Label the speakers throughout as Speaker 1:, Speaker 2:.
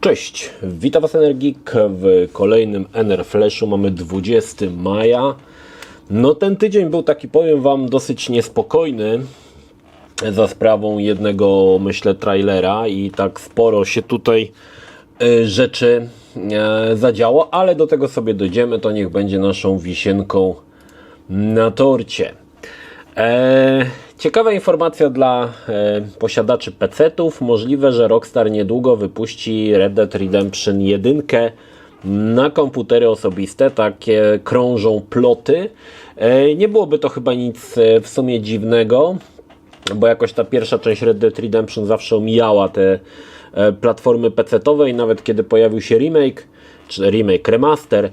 Speaker 1: Cześć, witam Was Energik w kolejnym Enerflashu. Mamy 20 maja. No ten tydzień był taki, powiem Wam, dosyć niespokojny za sprawą jednego, myślę, trailera i tak sporo się tutaj rzeczy zadziało, ale do tego sobie dojdziemy, to niech będzie naszą wisienką na torcie. Ciekawa informacja dla posiadaczy PC-ów. Możliwe, że Rockstar niedługo wypuści Red Dead Redemption 1 na komputery osobiste. Takie krążą ploty. Nie byłoby to chyba nic w sumie dziwnego, bo jakoś ta pierwsza część Red Dead Redemption zawsze omijała te platformy PC-owe i nawet kiedy pojawił się remake, czy remake, remaster,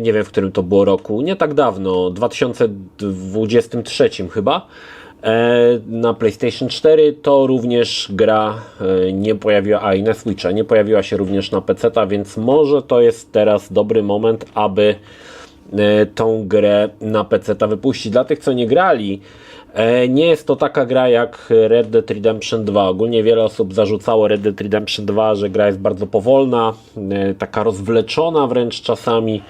Speaker 1: nie wiem w którym to było roku, nie tak dawno, 2023 chyba, na PlayStation 4, to również gra nie pojawiła, i na Switcha, nie pojawiła się również na PC-ta, więc może to jest teraz dobry moment, aby tą grę na PC-ta wypuścić. Dla tych, co nie grali, nie jest to taka gra jak Red Dead Redemption 2. Ogólnie wiele osób zarzucało Red Dead Redemption 2, że gra jest bardzo powolna, taka rozwleczona wręcz czasami.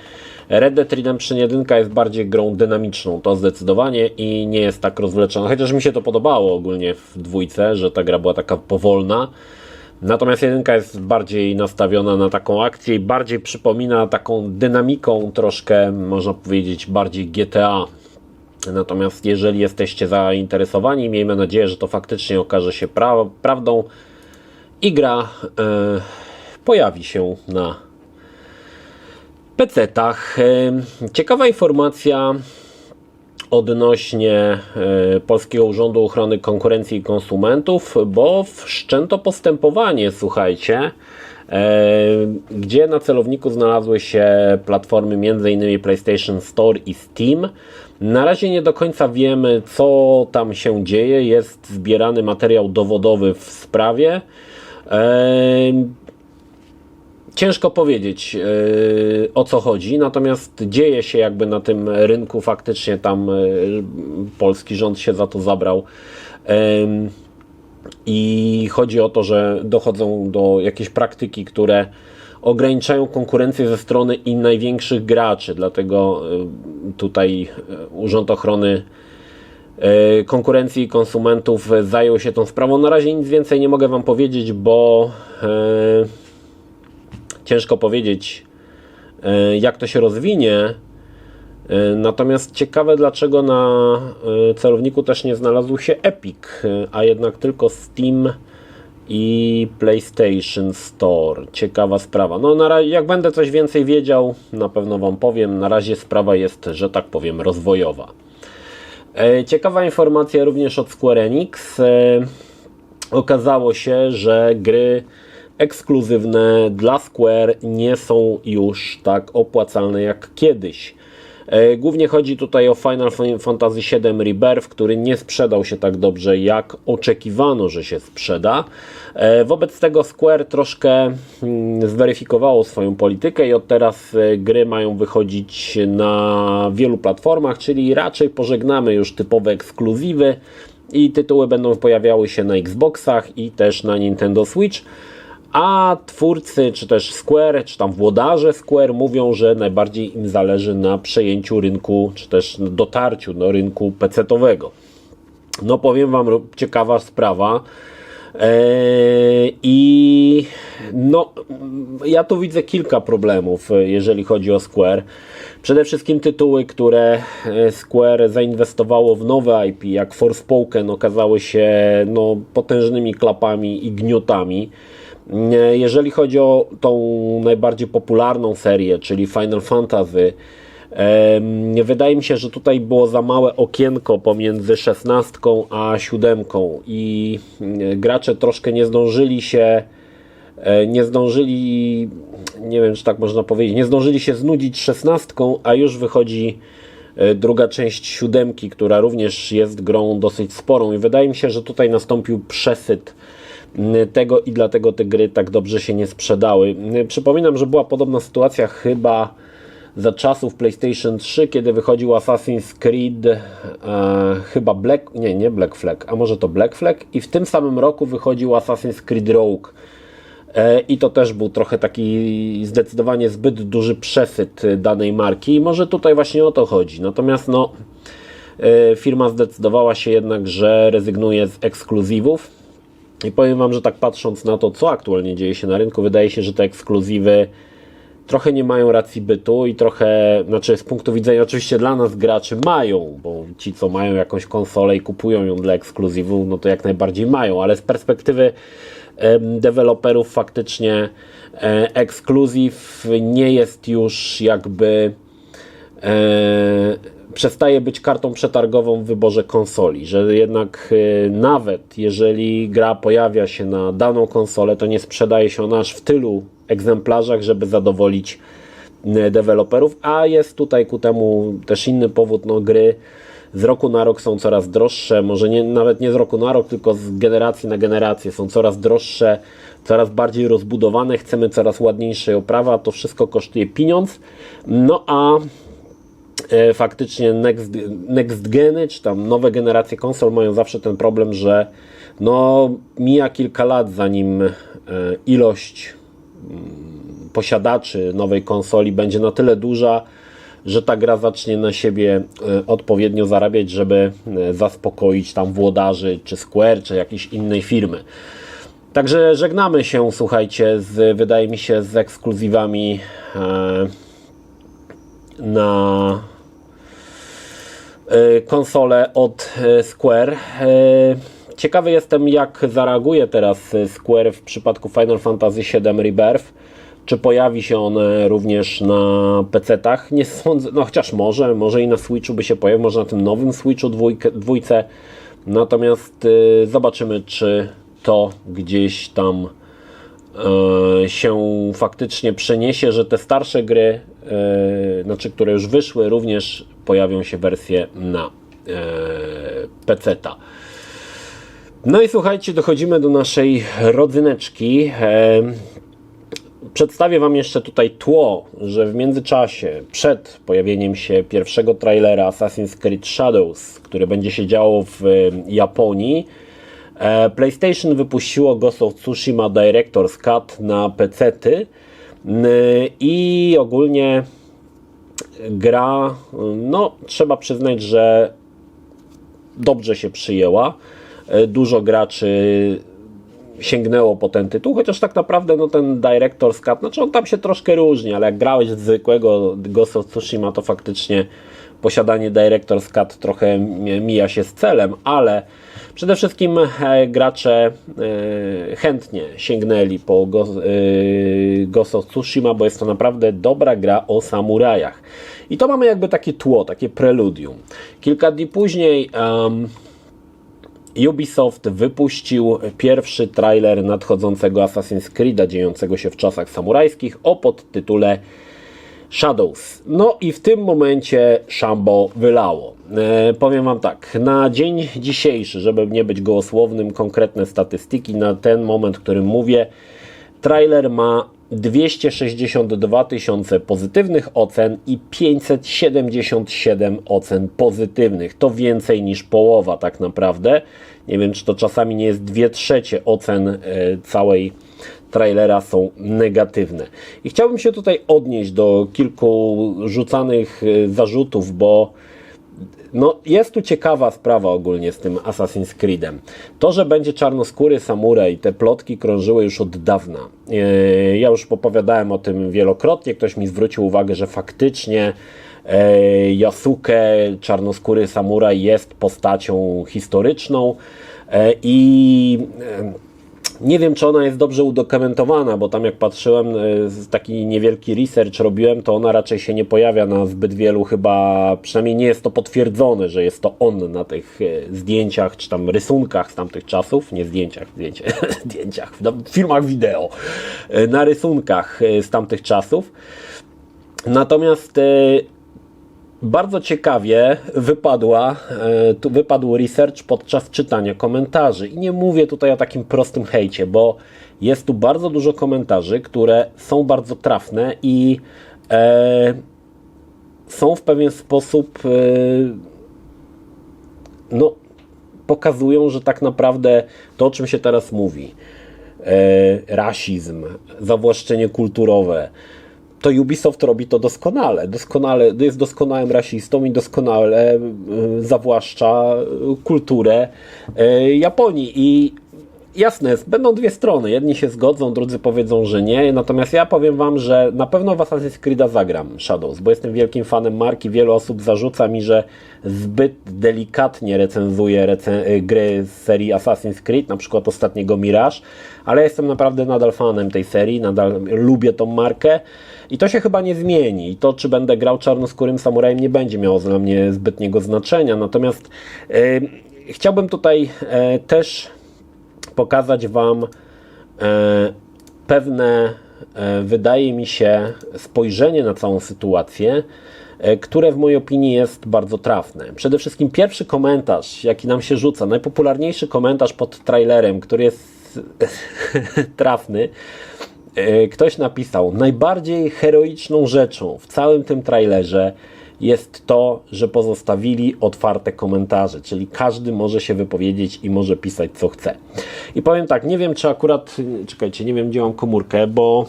Speaker 1: Red Dead Redemption 1 jest bardziej grą dynamiczną, to zdecydowanie, i nie jest tak rozwleczona. Chociaż mi się to podobało ogólnie w dwójce, że ta gra była taka powolna. Natomiast 1 jest bardziej nastawiona na taką akcję i bardziej przypomina taką dynamiką troszkę, można powiedzieć, bardziej GTA. Natomiast jeżeli jesteście zainteresowani, miejmy nadzieję, że to faktycznie okaże się prawdą i gra pojawi się na PC-tach. Ciekawa informacja odnośnie Polskiego Urzędu Ochrony Konkurencji i Konsumentów, bo wszczęto postępowanie, słuchajcie, gdzie na celowniku znalazły się platformy m.in. PlayStation Store i Steam. Na razie nie do końca wiemy, co tam się dzieje. Jest zbierany materiał dowodowy w sprawie. Ciężko powiedzieć, o co chodzi, natomiast dzieje się jakby na tym rynku, faktycznie tam polski rząd się za to zabrał. I chodzi o to, że dochodzą do jakiejś praktyki, które ograniczają konkurencję ze strony i największych graczy. Dlatego tutaj Urząd Ochrony Konkurencji i Konsumentów zajął się tą sprawą. Na razie nic więcej nie mogę Wam powiedzieć, bo ciężko powiedzieć, jak to się rozwinie. Natomiast ciekawe, dlaczego na celowniku też nie znalazł się Epic, a jednak tylko Steam i PlayStation Store. Ciekawa sprawa. No na razie, jak będę coś więcej wiedział, na pewno Wam powiem. Na razie sprawa jest, że tak powiem, rozwojowa. Ciekawa informacja również od Square Enix. Okazało się, że gry ekskluzywne dla Square nie są już tak opłacalne jak kiedyś. Głównie chodzi tutaj o Final Fantasy VII Rebirth, który nie sprzedał się tak dobrze, jak oczekiwano, że się sprzeda. Wobec tego Square troszkę zweryfikowało swoją politykę i od teraz gry mają wychodzić na wielu platformach, czyli raczej pożegnamy już typowe ekskluzywy i tytuły będą pojawiały się na Xboxach i też na Nintendo Switch. A twórcy, czy też Square, czy tam włodarze Square mówią, że najbardziej im zależy na przejęciu rynku, czy też dotarciu do rynku PC-owego. No powiem Wam, ciekawa sprawa. I no, ja tu widzę kilka problemów, jeżeli chodzi o Square. Przede wszystkim tytuły, które Square zainwestowało w nowe IP, jak Forspoken, okazały się no, potężnymi klapami i gniotami. Jeżeli chodzi o tą najbardziej popularną serię, czyli Final Fantasy, wydaje mi się, że tutaj było za małe okienko pomiędzy 16 a 7 i gracze troszkę nie zdążyli, nie wiem, czy tak można powiedzieć, nie zdążyli się znudzić 16, a już wychodzi druga część 7, która również jest grą dosyć sporą i wydaje mi się, że tutaj nastąpił przesyt tego i dlatego te gry tak dobrze się nie sprzedały. Przypominam, że była podobna sytuacja chyba za czasów PlayStation 3, kiedy wychodził Assassin's Creed, chyba nie Black Flag, a może to Black Flag, i w tym samym roku wychodził Assassin's Creed Rogue. I to też był trochę taki zdecydowanie zbyt duży przesyt danej marki i może tutaj właśnie o to chodzi. Natomiast no, firma zdecydowała się jednak, że rezygnuje z ekskluzywów i powiem Wam, że tak patrząc na to, co aktualnie dzieje się na rynku, wydaje się, że te ekskluzywy trochę nie mają racji bytu i trochę, znaczy z punktu widzenia oczywiście dla nas graczy mają, bo ci co mają jakąś konsolę i kupują ją dla ekskluzywu, no to jak najbardziej mają, ale z perspektywy deweloperów faktycznie ekskluzyw nie jest już jakby przestaje być kartą przetargową w wyborze konsoli, że jednak nawet jeżeli gra pojawia się na daną konsolę, to nie sprzedaje się ona aż w tylu egzemplarzach, żeby zadowolić deweloperów, a jest tutaj ku temu też inny powód, no gry z roku na rok są coraz droższe, może nawet nie z roku na rok, tylko z generacji na generację są coraz droższe, coraz bardziej rozbudowane, chcemy coraz ładniejszej oprawy, a to wszystko kosztuje pieniądz, no a faktycznie next geny, czy tam nowe generacje konsol mają zawsze ten problem, że no mija kilka lat, zanim ilość posiadaczy nowej konsoli będzie na tyle duża, że ta gra zacznie na siebie odpowiednio zarabiać, żeby zaspokoić tam włodarzy, czy Square, czy jakiejś innej firmy. Także żegnamy się, słuchajcie, wydaje mi się, z ekskluzywami na konsolę od Square. Ciekawy jestem, jak zareaguje teraz Square w przypadku Final Fantasy VII Rebirth. Czy pojawi się on również na PC-tach? Nie sądzę, no chociaż może i na Switchu by się pojawił, może na tym nowym Switchu dwójce. Natomiast zobaczymy, czy to gdzieś tam się faktycznie przeniesie, że te starsze gry, znaczy które już wyszły, również pojawią się wersje na PC-ta. No i słuchajcie, dochodzimy do naszej rodzyneczki. Przedstawię Wam jeszcze tutaj tło, że w międzyczasie, przed pojawieniem się pierwszego trailera Assassin's Creed Shadows, który będzie się działo w Japonii, PlayStation wypuściło Ghost of Tsushima Director's Cut na PC-ty i ogólnie gra, no trzeba przyznać, że dobrze się przyjęła. Dużo graczy sięgnęło po ten tytuł, chociaż tak naprawdę no ten Director's Cut, znaczy on tam się troszkę różni, ale jak grałeś z zwykłego Ghost of Tsushima, to faktycznie posiadanie Director's Cut trochę mija się z celem, ale przede wszystkim gracze chętnie sięgnęli po Ghost of Tsushima, bo jest to naprawdę dobra gra o samurajach. I to mamy jakby takie tło, takie preludium. Kilka dni później Ubisoft wypuścił pierwszy trailer nadchodzącego Assassin's Creed'a dziejącego się w czasach samurajskich o podtytule Shadows. No i w tym momencie szambo wylało. Powiem Wam tak, na dzień dzisiejszy, żeby nie być gołosłownym, konkretne statystyki na ten moment, o którym mówię, trailer ma 262 000 pozytywnych ocen i 577 ocen pozytywnych. To więcej niż połowa tak naprawdę. Nie wiem, czy to czasami nie jest 2/3 ocen całej trailera są negatywne. I chciałbym się tutaj odnieść do kilku rzucanych zarzutów, bo no, jest tu ciekawa sprawa ogólnie z tym Assassin's Creedem. To, że będzie czarnoskóry samuraj, te plotki krążyły już od dawna. Ja już opowiadałem o tym wielokrotnie. Ktoś mi zwrócił uwagę, że faktycznie Yasuke, czarnoskóry samuraj, jest postacią historyczną i nie wiem, czy ona jest dobrze udokumentowana, bo tam jak patrzyłem, taki niewielki research robiłem, to ona raczej się nie pojawia na zbyt wielu, chyba przynajmniej nie jest to potwierdzone, że jest to on na tych zdjęciach, czy tam rysunkach z tamtych czasów, nie zdjęciach, zdjęciach, w filmach wideo, na rysunkach z tamtych czasów. Natomiast bardzo ciekawie wypadł research podczas czytania komentarzy. I nie mówię tutaj o takim prostym hejcie, bo jest tu bardzo dużo komentarzy, które są bardzo trafne i są w pewien sposób no, pokazują, że tak naprawdę to, o czym się teraz mówi, rasizm, zawłaszczenie kulturowe, to Ubisoft robi to doskonale. Jest doskonałym rasistą i doskonale zawłaszcza kulturę Japonii. I jasne jest, będą dwie strony. Jedni się zgodzą, drudzy powiedzą, że nie. Natomiast ja powiem wam, że na pewno w Assassin's Creed'a zagram Shadows, bo jestem wielkim fanem marki. Wiele osób zarzuca mi, że zbyt delikatnie recenzuję gry z serii Assassin's Creed, na przykład ostatniego Mirage, ale jestem naprawdę nadal fanem tej serii, nadal lubię tą markę i to się chyba nie zmieni. I to, czy będę grał czarnoskórym samurajem, nie będzie miało dla mnie zbytniego znaczenia. Natomiast chciałbym tutaj też pokazać wam pewne, wydaje mi się, spojrzenie na całą sytuację, które w mojej opinii jest bardzo trafne. Przede wszystkim pierwszy komentarz, jaki nam się rzuca, najpopularniejszy komentarz pod trailerem, który jest trafny. Ktoś napisał: najbardziej heroiczną rzeczą w całym tym trailerze jest to, że pozostawili otwarte komentarze, czyli każdy może się wypowiedzieć i może pisać co chce. I powiem tak, nie wiem czy akurat, czekajcie, nie wiem gdzie mam komórkę, bo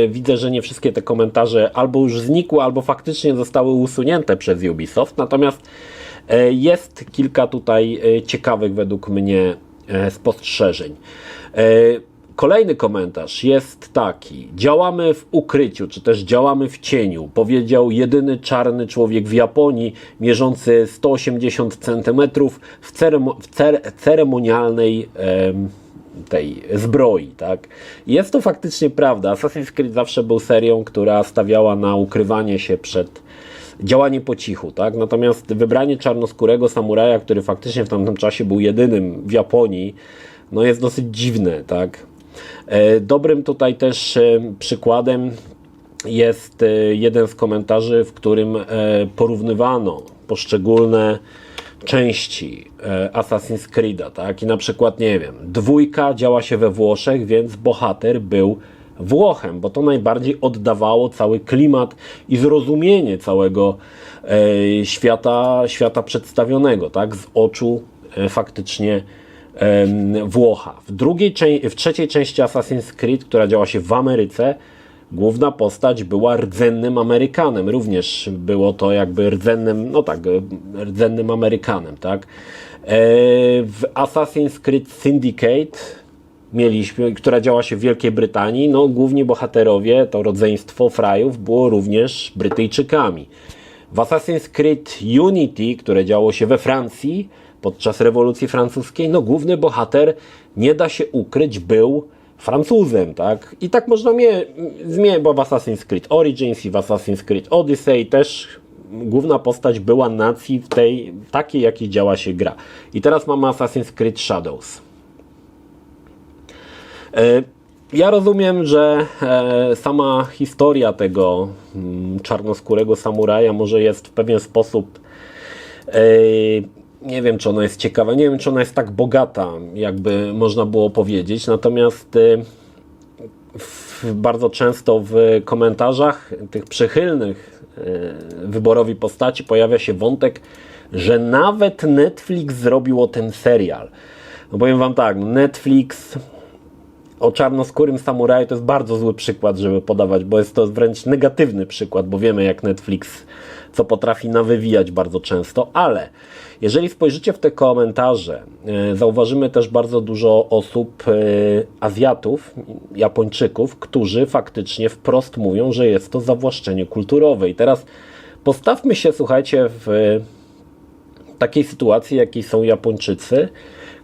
Speaker 1: widzę, że nie wszystkie te komentarze albo już znikły, albo faktycznie zostały usunięte przez Ubisoft, natomiast jest kilka tutaj ciekawych według mnie spostrzeżeń. Kolejny komentarz jest taki: działamy w ukryciu, czy też działamy w cieniu, powiedział jedyny czarny człowiek w Japonii, mierzący 180 cm w ceremonialnej tej zbroi, tak? Jest to faktycznie prawda. Assassin's Creed zawsze był serią, która stawiała na ukrywanie się przed działanie po cichu, tak? Natomiast wybranie czarnoskórego samuraja, który faktycznie w tamtym czasie był jedynym w Japonii, no jest dosyć dziwne, tak? Dobrym tutaj też przykładem jest jeden z komentarzy, w którym porównywano poszczególne części Assassin's Creed'a, tak? I na przykład, nie wiem, 2 działa się we Włoszech, więc bohater był Włochem, bo to najbardziej oddawało cały klimat i zrozumienie całego świata przedstawionego, tak? Z oczu faktycznie Włocha. W trzeciej części Assassin's Creed, która działa się w Ameryce, główna postać była rdzennym Amerykanem. Również było to jakby rdzennym, no tak, rdzennym Amerykanem, tak? W Assassin's Creed Syndicate która działa się w Wielkiej Brytanii, no główni bohaterowie, to rodzeństwo Frajów, było również Brytyjczykami. W Assassin's Creed Unity, które działo się we Francji podczas rewolucji francuskiej, no główny bohater, nie da się ukryć, był Francuzem, tak? I tak można zmienić, bo w Assassin's Creed Origins i w Assassin's Creed Odyssey też główna postać była nacji w tej, takiej, jakiej działa się gra. I teraz mamy Assassin's Creed Shadows. Ja rozumiem, że sama historia tego czarnoskórego samuraja może jest w pewien sposób, nie wiem czy ona jest ciekawa, nie wiem czy ona jest tak bogata, jakby można było powiedzieć, natomiast bardzo często w komentarzach tych przychylnych wyborowi postaci pojawia się wątek, że nawet Netflix zrobił o tym serial. No powiem wam tak, Netflix o czarnoskórym samuraju to jest bardzo zły przykład, żeby podawać, bo jest to wręcz negatywny przykład, bo wiemy jak Netflix co potrafi nawywijać bardzo często, ale jeżeli spojrzycie w te komentarze, zauważymy też bardzo dużo osób, Azjatów, Japończyków, którzy faktycznie wprost mówią, że jest to zawłaszczenie kulturowe. I teraz postawmy się, słuchajcie, w takiej sytuacji, jakiej są Japończycy,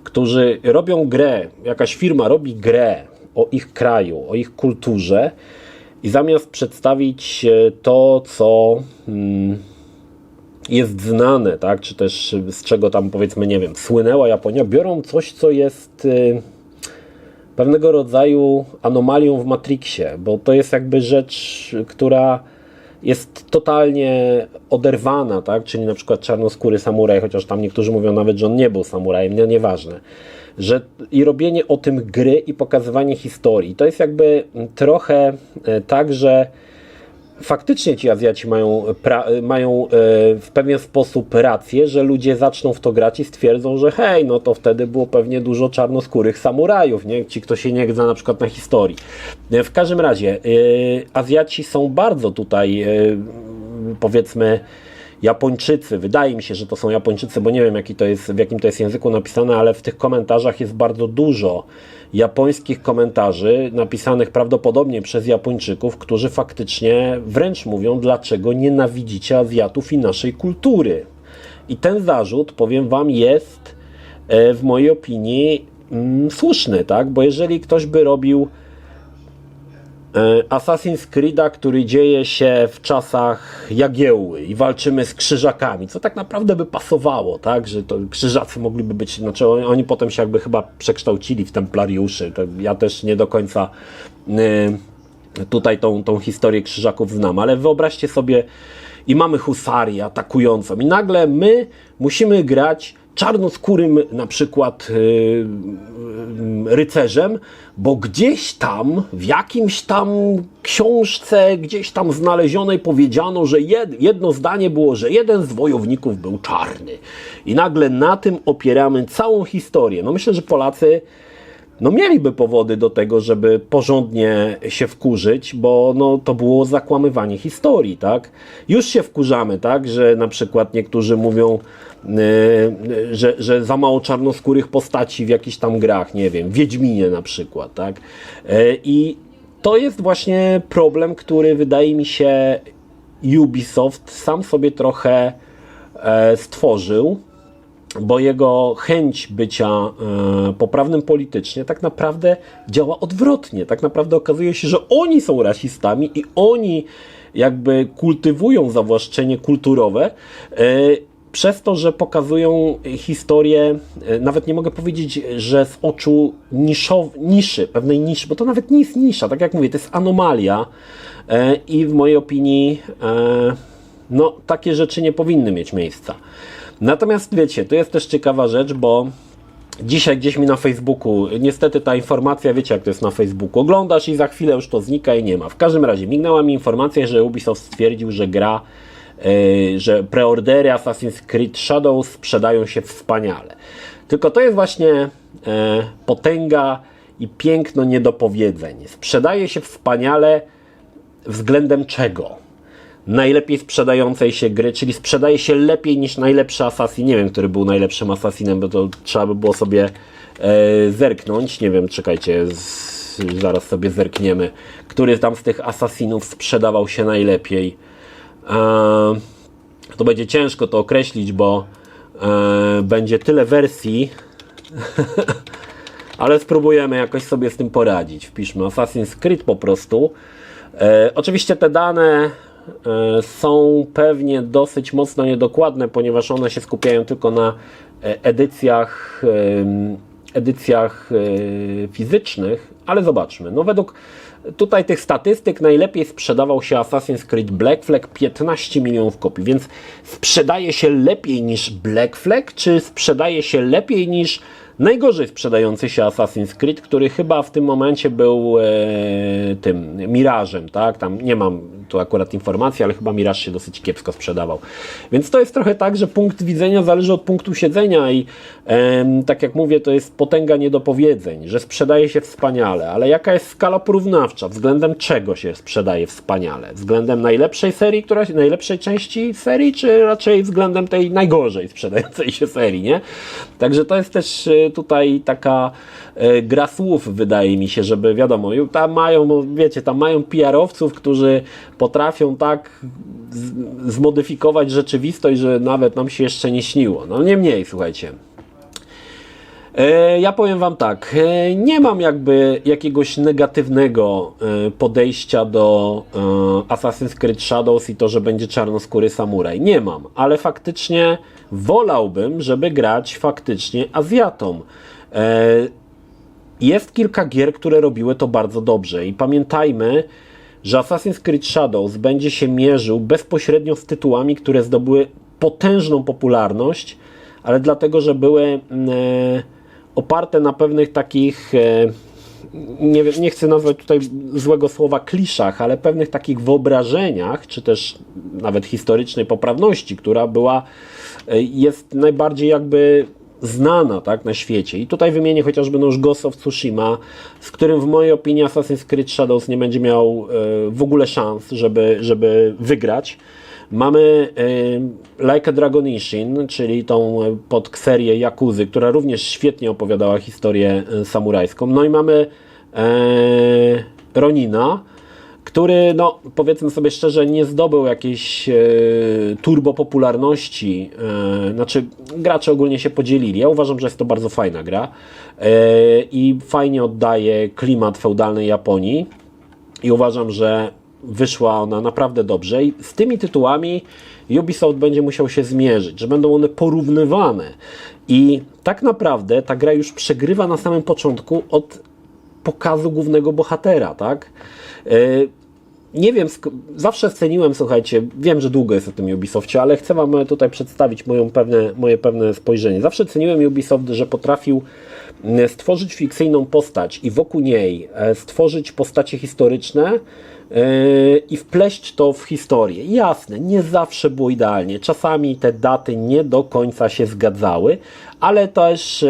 Speaker 1: którzy robią grę, jakaś firma robi grę o ich kraju, o ich kulturze i zamiast przedstawić to, co jest znane, tak, czy też z czego tam powiedzmy, nie wiem, słynęła Japonia, biorą coś, co jest pewnego rodzaju anomalią w Matrixie, bo to jest jakby rzecz, która jest totalnie oderwana, tak? Czyli na przykład czarnoskóry samuraj, chociaż tam niektórzy mówią nawet, że on nie był samurajem, no nieważne. I robienie o tym gry i pokazywanie historii. To jest jakby trochę tak, że faktycznie ci Azjaci mają w pewien sposób rację, że ludzie zaczną w to grać i stwierdzą, że hej, no to wtedy było pewnie dużo czarnoskórych samurajów, nie? Ci, kto się nie zna na przykład na historii. W każdym razie Azjaci są bardzo tutaj powiedzmy Japończycy, wydaje mi się, że to są Japończycy, bo nie wiem w jakim to jest języku napisane, ale w tych komentarzach jest bardzo dużo japońskich komentarzy napisanych prawdopodobnie przez Japończyków, którzy faktycznie wręcz mówią, dlaczego nienawidzicie Azjatów i naszej kultury. I ten zarzut, powiem wam, jest w mojej opinii słuszny, tak? Bo jeżeli ktoś by robił Assassin's Creed'a, który dzieje się w czasach Jagiełły i walczymy z krzyżakami, co tak naprawdę by pasowało, tak, że to krzyżacy mogliby być, znaczy oni potem się jakby chyba przekształcili w templariuszy, to ja też nie do końca tutaj tą historię krzyżaków znam, ale wyobraźcie sobie, i mamy husarię atakującą i nagle my musimy grać czarnoskórym na przykład rycerzem, bo gdzieś tam, w jakimś tam książce, gdzieś tam znalezionej powiedziano, że jedno zdanie było, że jeden z wojowników był czarny. I nagle na tym opieramy całą historię. No myślę, że Polacy mieliby powody do tego, żeby porządnie się wkurzyć, bo to było zakłamywanie historii, tak? Już się wkurzamy, tak? Że na przykład niektórzy mówią, że za mało czarnoskórych postaci w jakichś tam grach, nie wiem, w Wiedźminie na przykład, tak? I to jest właśnie problem, który wydaje mi się Ubisoft sam sobie trochę stworzył, bo jego chęć bycia poprawnym politycznie tak naprawdę działa odwrotnie. Tak naprawdę okazuje się, że oni są rasistami i oni jakby kultywują zawłaszczenie kulturowe przez to, że pokazują historię, nawet nie mogę powiedzieć, że z oczu pewnej niszy, bo to nawet nie jest nisza, tak jak mówię, to jest anomalia i w mojej opinii takie rzeczy nie powinny mieć miejsca. Natomiast wiecie, to jest też ciekawa rzecz, bo dzisiaj gdzieś mi na Facebooku, niestety ta informacja, wiecie jak to jest na Facebooku, oglądasz i za chwilę już to znika i nie ma. W każdym razie mignęła mi informacja, że Ubisoft stwierdził, że że preordery Assassin's Creed Shadows sprzedają się wspaniale. Tylko to jest właśnie potęga i piękno niedopowiedzeń. Sprzedaje się wspaniale względem czego? Najlepiej sprzedającej się gry, czyli sprzedaje się lepiej niż najlepszy Assassin. Nie wiem, który był najlepszym Assassinem, bo to trzeba by było sobie zerknąć. Nie wiem, czekajcie, zaraz sobie zerkniemy, który tam z tych Assassinów sprzedawał się najlepiej. To będzie ciężko to określić, bo będzie tyle wersji, ale spróbujemy jakoś sobie z tym poradzić. Wpiszmy Assassin's Creed po prostu. Oczywiście te dane są pewnie dosyć mocno niedokładne, ponieważ one się skupiają tylko na edycjach fizycznych, ale zobaczmy. Według tutaj tych statystyk najlepiej sprzedawał się Assassin's Creed Black Flag, 15 milionów kopii, więc sprzedaje się lepiej niż Black Flag, czy sprzedaje się lepiej niż najgorzej sprzedający się Assassin's Creed, który chyba w tym momencie był tym Mirażem, tak? Tam nie mam tu akurat informacji, ale chyba Miraż się dosyć kiepsko sprzedawał. Więc to jest trochę tak, że punkt widzenia zależy od punktu siedzenia i tak jak mówię, to jest potęga niedopowiedzeń, że sprzedaje się wspaniale, ale jaka jest skala porównawcza? Względem czego się sprzedaje wspaniale? Względem najlepszej serii, najlepszej części serii, czy raczej względem tej najgorzej sprzedającej się serii, nie? Także to jest też tutaj taka gra słów, wydaje mi się, żeby wiadomo, tam mają, wiecie, tam mają PR-owców, którzy potrafią tak zmodyfikować rzeczywistość, że nawet nam się jeszcze nie śniło. Niemniej, słuchajcie, ja powiem wam tak, nie mam jakby jakiegoś negatywnego podejścia do Assassin's Creed Shadows i to, że będzie czarnoskóry samuraj. Nie mam, ale faktycznie wolałbym, żeby grać faktycznie Azjatą. Jest kilka gier, które robiły to bardzo dobrze i pamiętajmy, że Assassin's Creed Shadows będzie się mierzył bezpośrednio z tytułami, które zdobyły potężną popularność, ale dlatego, że były oparte na pewnych takich nie wiem, nie chcę nazwać tutaj złego słowa kliszach, ale pewnych takich wyobrażeniach, czy też nawet historycznej poprawności, która jest najbardziej jakby znana, tak, na świecie. I tutaj wymienię chociażby już Ghost of Tsushima, z którym w mojej opinii Assassin's Creed Shadows nie będzie miał w ogóle szans, żeby wygrać. Mamy Like a Dragon Ishin, czyli tą podserię Yakuzy, która również świetnie opowiadała historię samurajską. No i mamy Ronina, który, no powiedzmy sobie szczerze, nie zdobył jakiejś turbo popularności. Znaczy, gracze ogólnie się podzielili. Ja uważam, że jest to bardzo fajna gra i fajnie oddaje klimat feudalnej Japonii i uważam, że wyszła ona naprawdę dobrze i z tymi tytułami Ubisoft będzie musiał się zmierzyć, że będą one porównywane i tak naprawdę ta gra już przegrywa na samym początku od pokazu głównego bohatera, tak? Nie wiem, zawsze ceniłem, słuchajcie, wiem, że długo jest o tym Ubisoftie, ale chcę Wam tutaj przedstawić moje pewne spojrzenie. Zawsze ceniłem Ubisoft, że potrafił stworzyć fikcyjną postać i wokół niej stworzyć postacie historyczne i wpleść to w historię. Jasne, nie zawsze było idealnie. Czasami te daty nie do końca się zgadzały, ale też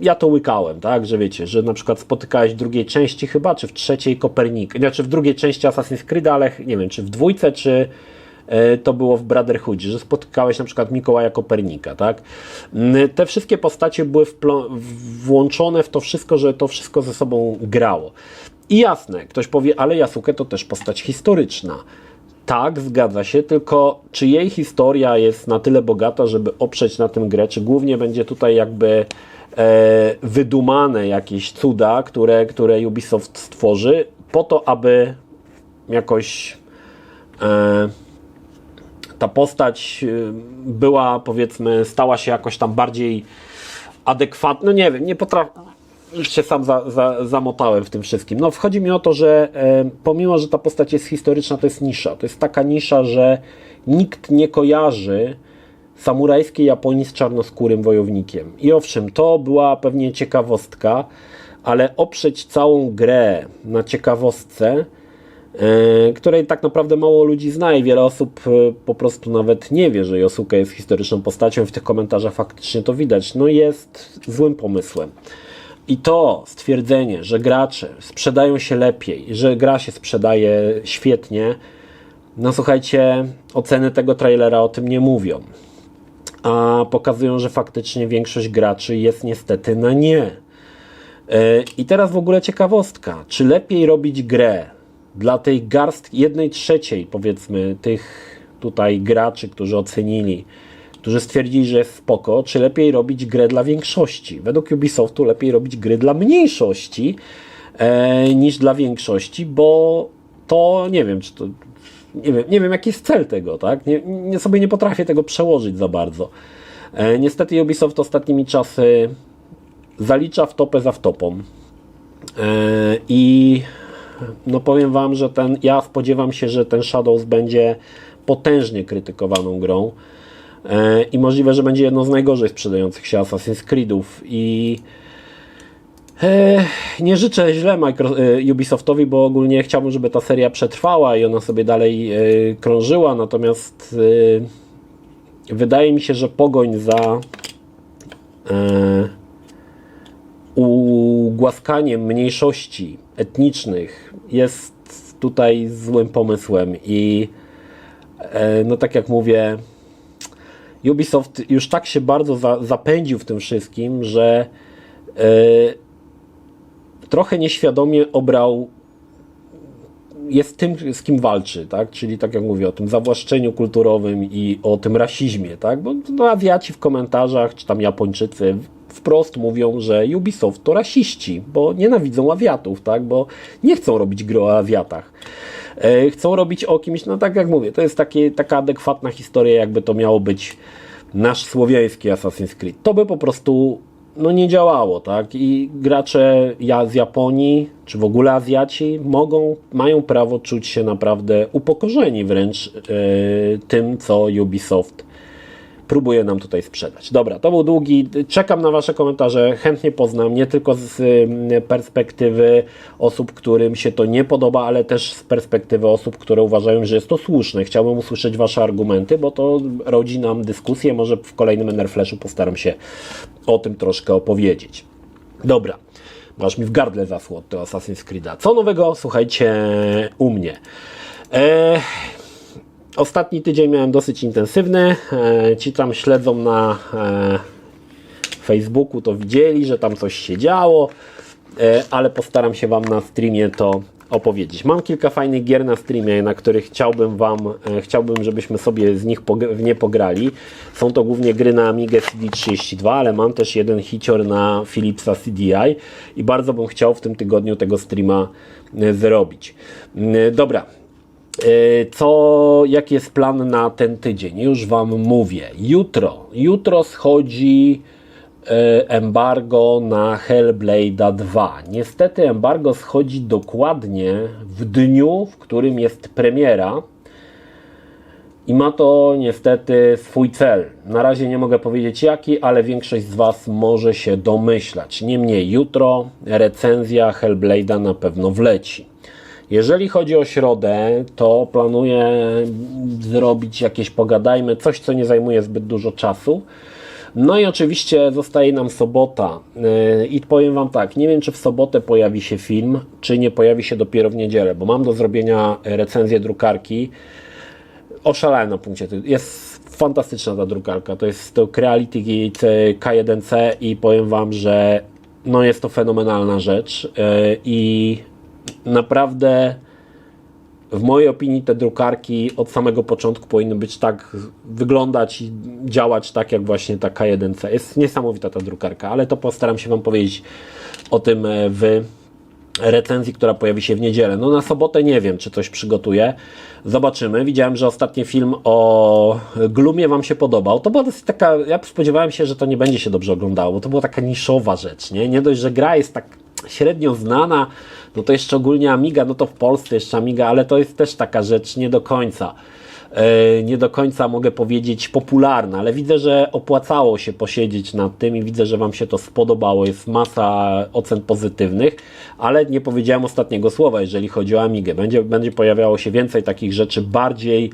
Speaker 1: ja to łykałem, tak, że wiecie, że na przykład spotykałeś w drugiej części chyba, czy w trzeciej Kopernika, znaczy w drugiej części Assassin's Creed, ale nie wiem, czy w dwójce, czy to było w Brotherhoodzie, że spotykałeś na przykład Mikołaja Kopernika, tak? Te wszystkie postacie były włączone w to wszystko, że to wszystko ze sobą grało. I jasne, ktoś powie, ale Yasuke to też postać historyczna. Tak, zgadza się, tylko czy jej historia jest na tyle bogata, żeby oprzeć na tym grę, czy głównie będzie tutaj jakby wydumane jakieś cuda, które Ubisoft stworzy, po to, aby jakoś ta postać była, powiedzmy, stała się jakoś tam bardziej adekwatna, no nie wiem, nie potrafię, już się sam zamotałem w tym wszystkim. No wchodzi mi o to, że pomimo, że ta postać jest historyczna, to jest nisza. To jest taka nisza, że nikt nie kojarzy samurajskiej Japonii z czarnoskórym wojownikiem. I owszem, to była pewnie ciekawostka, ale oprzeć całą grę na ciekawostce, której tak naprawdę mało ludzi zna i wiele osób po prostu nawet nie wie, że Yosuke jest historyczną postacią i w tych komentarzach faktycznie to widać, no jest złym pomysłem. I to stwierdzenie, że gracze sprzedają się lepiej, że gra się sprzedaje świetnie, no słuchajcie, oceny tego trailera o tym nie mówią. A pokazują, że faktycznie większość graczy jest niestety na nie. I teraz w ogóle ciekawostka, czy lepiej robić grę dla tej garstki, 1/3 powiedzmy tych tutaj graczy, którzy ocenili, którzy stwierdzili, że jest spoko, czy lepiej robić grę dla większości. Według Ubisoftu lepiej robić gry dla mniejszości niż dla większości, bo to nie wiem, czy to nie wiem jaki jest cel tego, tak? Sobie nie potrafię tego przełożyć za bardzo. Niestety Ubisoft ostatnimi czasy zalicza wtopę za wtopą. I no powiem Wam, że ja spodziewam się, że ten Shadows będzie potężnie krytykowaną grą. I możliwe, że będzie jedną z najgorzej sprzedających się Assassin's Creedów i nie życzę źle Ubisoftowi, bo ogólnie chciałbym, żeby ta seria przetrwała i ona sobie dalej krążyła, natomiast wydaje mi się, że pogoń za ugłaskaniem mniejszości etnicznych jest tutaj złym pomysłem i no tak jak mówię, Ubisoft już tak się bardzo zapędził w tym wszystkim, że trochę nieświadomie jest tym, z kim walczy, tak? Czyli tak jak mówię, o tym zawłaszczeniu kulturowym i o tym rasizmie, tak? Bo no, Azjaci w komentarzach, czy tam Japończycy wprost mówią, że Ubisoft to rasiści, bo nienawidzą Azjatów, tak? Bo nie chcą robić gry o Azjatach. Chcą robić o kimś, no tak jak mówię, to jest taka adekwatna historia, jakby to miało być nasz słowiański Assassin's Creed. To by po prostu no nie działało, tak? I gracze z Japonii, czy w ogóle Azjaci mają prawo czuć się naprawdę upokorzeni wręcz tym, co Ubisoft próbuje nam tutaj sprzedać. Dobra, to był długi, czekam na Wasze komentarze, chętnie poznam, nie tylko z perspektywy osób, którym się to nie podoba, ale też z perspektywy osób, które uważają, że jest to słuszne. Chciałbym usłyszeć Wasze argumenty, bo to rodzi nam dyskusję, może w kolejnym Enerflashu postaram się o tym troszkę opowiedzieć. Dobra, aż mi w gardle zaschło od tego Assassin's Creed'a. Co nowego, słuchajcie, u mnie? Ostatni tydzień miałem dosyć intensywny. Ci tam śledzą na Facebooku, to widzieli, że tam coś się działo, ale postaram się Wam na streamie to opowiedzieć. Mam kilka fajnych gier na streamie, na których chciałbym, żebyśmy sobie w nie pograli. Są to głównie gry na Amigę CD32, ale mam też jeden hicior na Philipsa CDI i bardzo bym chciał w tym tygodniu tego streama zrobić. Dobra. Jaki jest plan na ten tydzień? Już Wam mówię. Jutro schodzi embargo na Hellblade'a 2. Niestety embargo schodzi dokładnie w dniu, w którym jest premiera i ma to niestety swój cel. Na razie nie mogę powiedzieć jaki, ale większość z Was może się domyślać. Niemniej jutro recenzja Hellblade'a na pewno wleci. Jeżeli chodzi o środę, to planuję zrobić jakieś pogadajmy, coś co nie zajmuje zbyt dużo czasu. No i oczywiście zostaje nam sobota i powiem Wam tak, nie wiem czy w sobotę pojawi się film, czy nie pojawi się dopiero w niedzielę, bo mam do zrobienia recenzję drukarki. Oszalałem na punkcie tego. Jest fantastyczna ta drukarka, to jest to Creality K1C i powiem Wam, że no jest to fenomenalna rzecz i naprawdę w mojej opinii te drukarki od samego początku powinny być tak, wyglądać i działać tak jak właśnie ta K1C. Jest niesamowita ta drukarka, ale to postaram się Wam powiedzieć o tym w recenzji, która pojawi się w niedzielę. No na sobotę nie wiem, czy coś przygotuję. Zobaczymy. Widziałem, że ostatni film o Gloomie Wam się podobał. To była dosyć taka, ja spodziewałem się, że to nie będzie się dobrze oglądało, bo to była taka niszowa rzecz, nie? Nie dość, że gra jest tak średnio znana, no to jeszcze ogólnie Amiga, no to w Polsce jeszcze Amiga, ale to jest też taka rzecz nie do końca mogę powiedzieć popularna, ale widzę, że opłacało się posiedzieć nad tym i widzę, że Wam się to spodobało, jest masa ocen pozytywnych, ale nie powiedziałem ostatniego słowa, jeżeli chodzi o Amigę. Będzie pojawiało się więcej takich rzeczy bardziej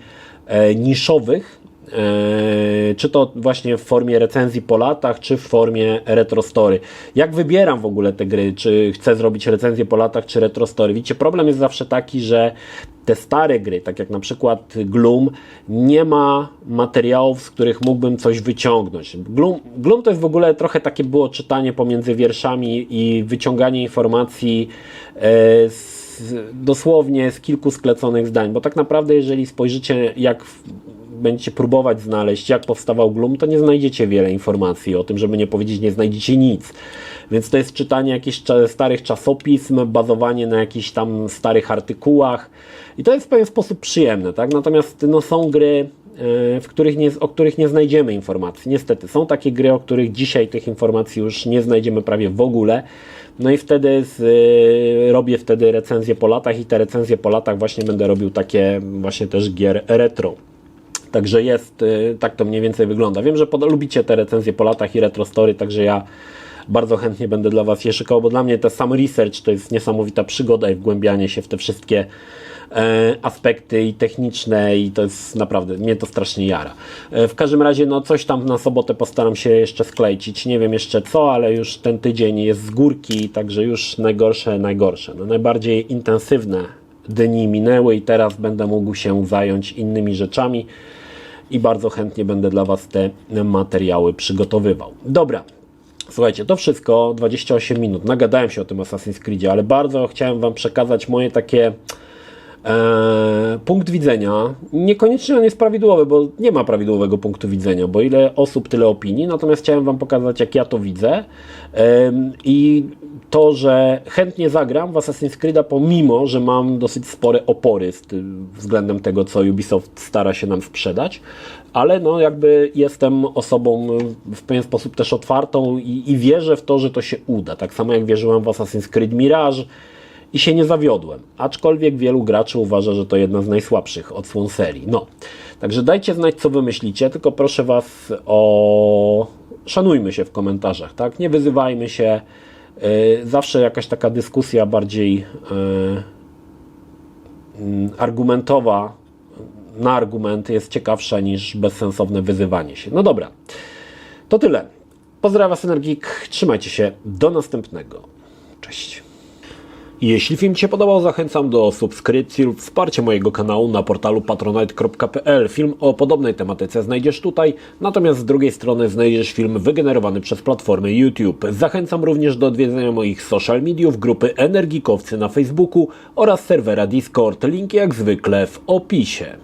Speaker 1: niszowych, czy to właśnie w formie recenzji po latach, czy w formie retrostory. Jak wybieram w ogóle te gry, czy chcę zrobić recenzję po latach, czy retrostory? Widzicie, problem jest zawsze taki, że te stare gry, tak jak na przykład Gloom, nie ma materiałów, z których mógłbym coś wyciągnąć. Gloom to jest w ogóle trochę takie było czytanie pomiędzy wierszami i wyciąganie informacji dosłownie z kilku skleconych zdań, bo tak naprawdę jeżeli spojrzycie, jak będziecie próbować znaleźć, jak powstawał Gloom, to nie znajdziecie wiele informacji o tym, żeby nie powiedzieć, nie znajdziecie nic. Więc to jest czytanie jakichś starych czasopism, bazowanie na jakichś tam starych artykułach i to jest w pewien sposób przyjemne, tak? Natomiast no, są gry, o których nie znajdziemy informacji. Niestety, są takie gry, o których dzisiaj tych informacji już nie znajdziemy prawie w ogóle. No i wtedy robię recenzje po latach i te recenzje po latach właśnie będę robił takie właśnie też gier retro. Także tak to mniej więcej wygląda. Wiem, że lubicie te recenzje po latach i retrostory, także ja bardzo chętnie będę dla Was je szykował, bo dla mnie ten sam research to jest niesamowita przygoda i wgłębianie się w te wszystkie aspekty i techniczne i to jest naprawdę, mnie to strasznie jara. W każdym razie, no coś tam na sobotę postaram się jeszcze sklejcić, nie wiem jeszcze co, ale już ten tydzień jest z górki, także już najgorsze. No, najbardziej intensywne dni minęły i teraz będę mógł się zająć innymi rzeczami i bardzo chętnie będę dla Was te materiały przygotowywał. Dobra, słuchajcie, to wszystko, 28 minut, nagadałem się o tym Assassin's Creedzie, ale bardzo chciałem Wam przekazać moje takie punkt widzenia. Niekoniecznie on jest prawidłowy, bo nie ma prawidłowego punktu widzenia, bo ile osób, tyle opinii, natomiast chciałem Wam pokazać, jak ja to widzę i to, że chętnie zagram w Assassin's Creed'a, pomimo, że mam dosyć spore opory względem tego, co Ubisoft stara się nam sprzedać, ale no jakby jestem osobą w pewien sposób też otwartą i wierzę w to, że to się uda. Tak samo jak wierzyłem w Assassin's Creed Mirage i się nie zawiodłem. Aczkolwiek wielu graczy uważa, że to jedna z najsłabszych odsłon serii. No, Także dajcie znać, co wy myślicie, tylko proszę was szanujmy się w komentarzach, tak? Nie wyzywajmy się. Zawsze jakaś taka dyskusja bardziej argumentowa na argument jest ciekawsza niż bezsensowne wyzywanie się. No dobra, to tyle. Pozdrawiam was, Energik. Trzymajcie się. Do następnego. Cześć. Jeśli film Ci się podobał, zachęcam do subskrypcji lub wsparcia mojego kanału na portalu patronite.pl. Film o podobnej tematyce znajdziesz tutaj, natomiast z drugiej strony znajdziesz film wygenerowany przez platformę YouTube. Zachęcam również do odwiedzenia moich social mediów, grupy Energikowcy na Facebooku oraz serwera Discord. Link jak zwykle w opisie.